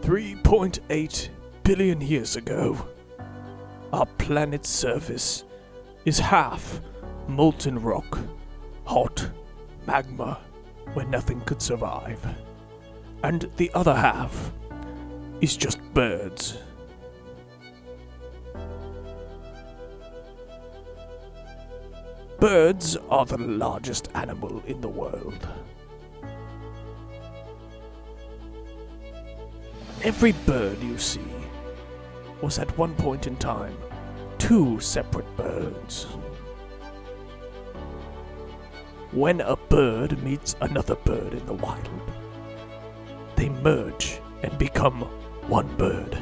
3.8 billion years ago, our planet's surface is half molten rock, hot magma where nothing could survive, and the other half is just birds. Birds are the largest animal in the world. Every bird you see was at one point in time two separate birds. When a bird meets another bird in the wild, they merge and become one bird.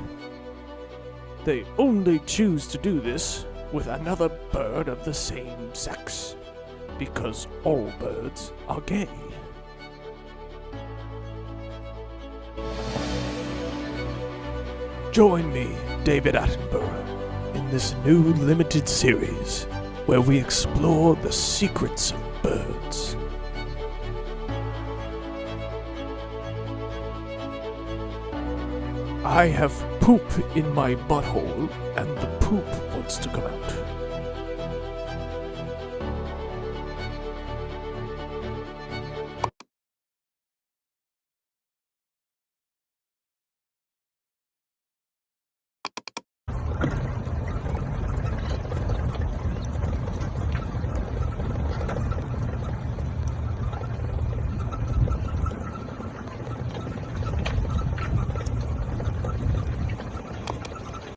They only choose to do this with another bird of the same sex, because all birds are gay. Join me, David Attenborough, in this new limited series where we explore the secrets of birds. I have poop in my butthole, and the poop wants to come out.